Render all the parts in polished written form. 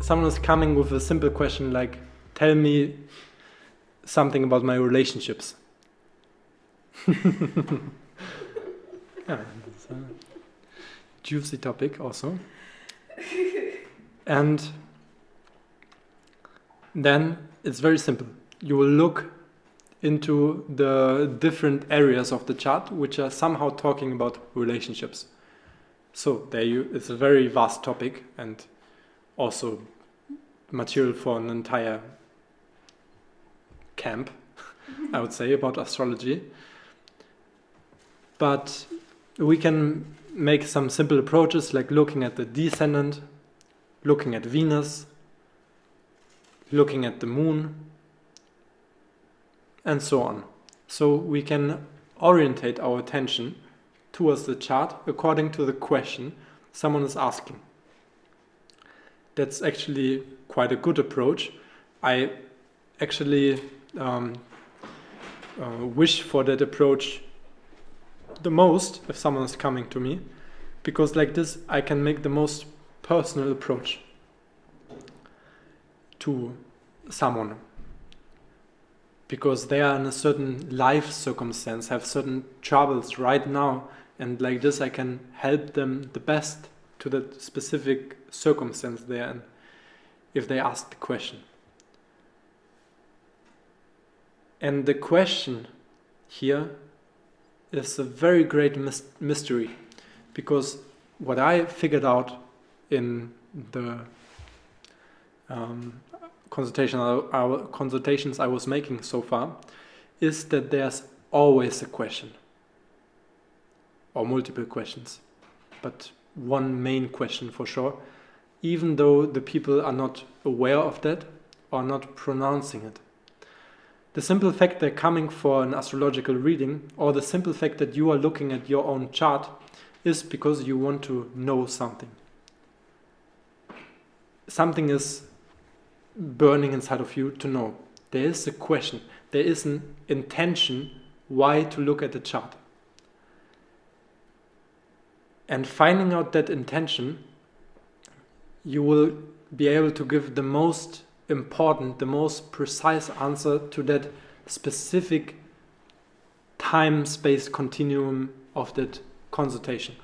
someone is coming with a simple question like, tell me something about my relationships. Yeah, it's a juicy topic also. And then it's very simple. You will look into the different areas of the chart which are somehow talking about relationships. So it's a very vast topic and also material for an entire camp, I would say, about astrology. But we can make some simple approaches like looking at the descendant, looking at Venus, looking at the moon, and so on. So we can orientate our attention towards the chart according to the question someone is asking. That's actually quite a good approach. I actually wish for that approach the most if someone is coming to me, because like this I can make the most personal approach to someone, because they are in a certain life circumstance, have certain troubles right now, and like this I can help them the best to that specific circumstance they're in if they ask the question. And the question here is a very great mystery, because what I figured out in the consultations I was making so far is that there's always a question, or multiple questions, but one main question for sure, even though the people are not aware of that or not pronouncing it. The simple fact they're coming for an astrological reading, or the simple fact that you are looking at your own chart, is because you want to know something. Something is burning inside of you to know. There is a question, there is an intention why to look at the chart. And finding out that intention, you will be able to give the most important, the most precise answer to that specific time-space continuum of that consultation.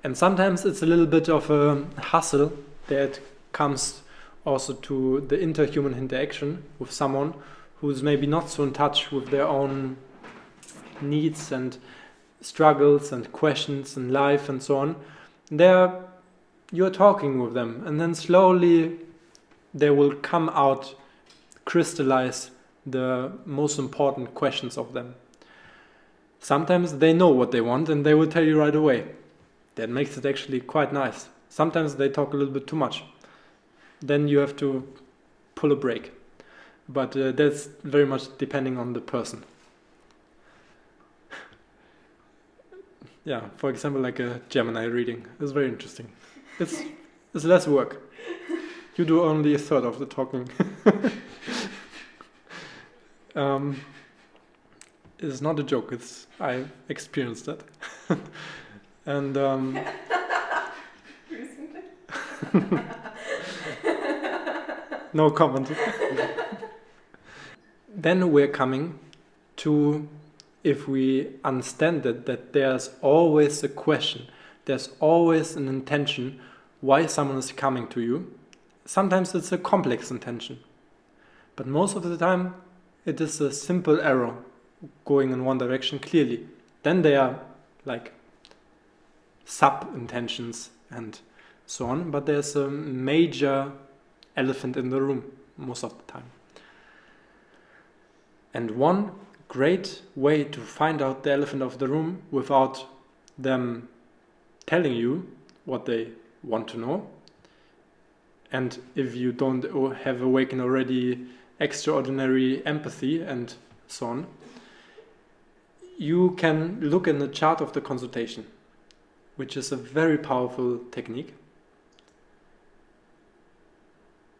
And sometimes it's a little bit of a hustle that comes also to the interhuman interaction with someone who's maybe not so in touch with their own needs and struggles and questions in life and so on. You're talking with them, and then slowly they will come out, crystallize the most important questions of them. Sometimes they know what they want and they will tell you right away. That makes it actually quite nice. Sometimes they talk a little bit too much. Then you have to pull a break. But that's very much depending on the person. Yeah, for example, like a Gemini reading is very interesting. It's less work. You do only a third of the talking. It's not a joke. I experienced that. And no comment. Then we're coming to, if we understand that there's always a question, there's always an intention why someone is coming to you. Sometimes it's a complex intention, but most of the time it is a simple arrow going in one direction clearly. Then there are like sub-intentions and so on, but there's a major elephant in the room most of the time. And one great way to find out the elephant of the room without them telling you what they want to know, and if you don't have awakened already extraordinary empathy and so on, you can look in the chart of the consultation, which is a very powerful technique.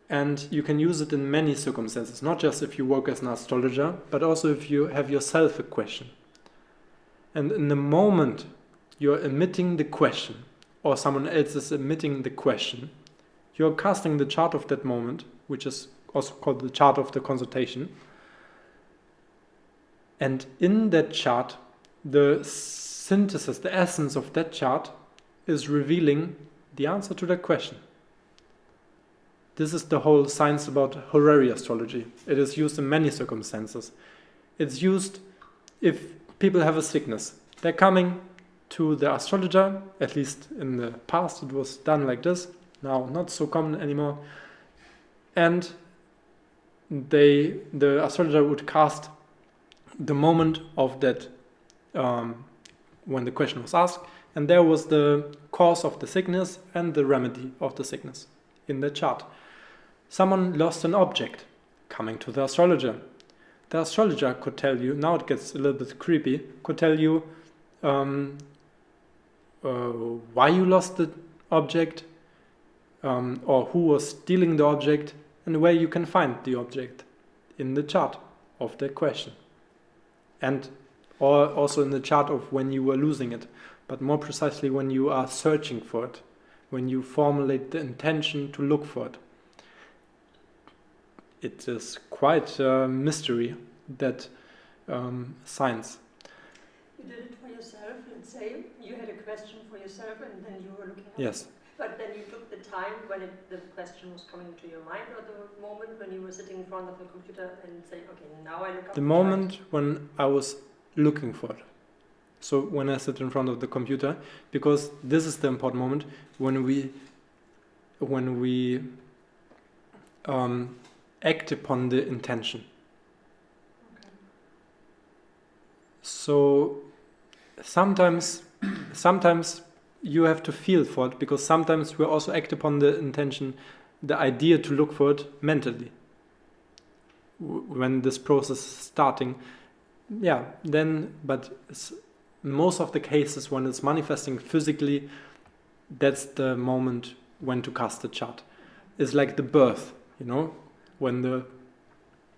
And you can use it in many circumstances, not just if you work as an astrologer, but also if you have yourself a question. And in the moment you're emitting the question, or someone else is emitting the question, you're casting the chart of that moment, which is also called the chart of the consultation. And in that chart, the synthesis, the essence of that chart is revealing the answer to that question. This is the whole science about horary astrology. It is used in many circumstances. It's used if people have a sickness. They're coming to the astrologer, at least in the past it was done like this, now not so common anymore. And the astrologer would cast the moment of that when the question was asked, and there was the cause of the sickness and the remedy of the sickness in the chart. Someone lost an object, coming to the astrologer. The astrologer could tell you, now it gets a little bit creepy, could tell you why you lost the object, or who was stealing the object, and where you can find the object in the chart of that question. And or also in the chart of when you were losing it, but more precisely when you are searching for it, when you formulate the intention to look for it. It is quite a mystery, that science. You did it for yourself, let's say you had a question for yourself and then you were looking at Yes. it. But then you took the time when the question was coming to your mind, or the moment when you were sitting in front of the computer and say, okay, now I look up The moment when I was looking for it. So when I sit in front of the computer, because this is the important moment when we act upon the intention. Okay. So sometimes you have to feel for it, because sometimes we also act upon the intention, the idea to look for it mentally. When this process is starting, but most of the cases when it's manifesting physically, that's the moment when to cast the chart. It's like the birth, when the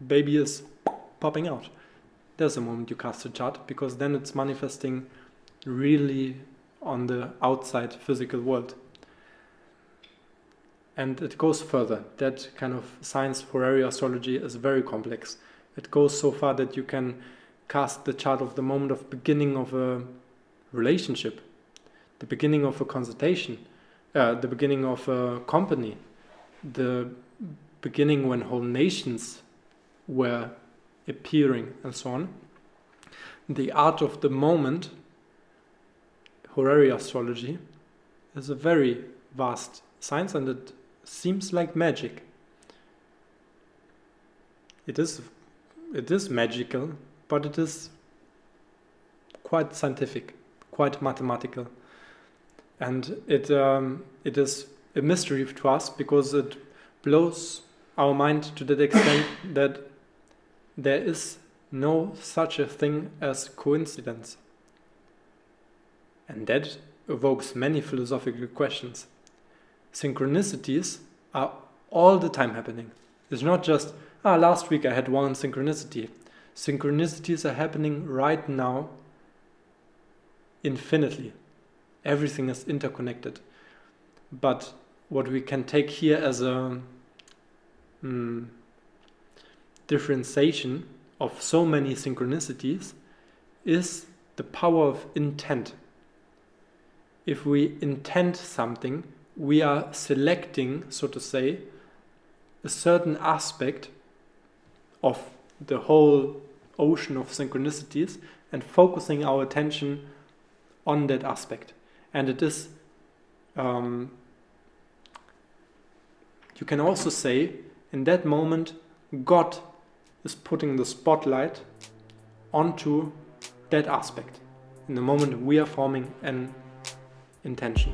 baby is popping out. There's a moment you cast the chart, because then it's manifesting really on the outside physical world. And it goes further. That kind of science, horary astrology, is very complex. It goes so far that you can cast the chart of the moment of beginning of a relationship, the beginning of a consultation, the beginning of a company, the beginning when whole nations were appearing, and so on. The art of the moment, horary astrology, is a very vast science, and it seems like magic. It is magical, but it is quite scientific, quite mathematical, and it is a mystery to us, because it blows our mind to that extent that there is no such a thing as coincidence. And that evokes many philosophical questions. Synchronicities are all the time happening. It's not just, last week I had one synchronicity. Synchronicities are happening right now infinitely. Everything is interconnected. But what we can take here as a differentiation of so many synchronicities is the power of intent. If we intend something, we are selecting, so to say, a certain aspect of the whole ocean of synchronicities and focusing our attention on that aspect. And it is, you can also say, in that moment, God is putting the spotlight onto that aspect. In the moment we are forming an intention.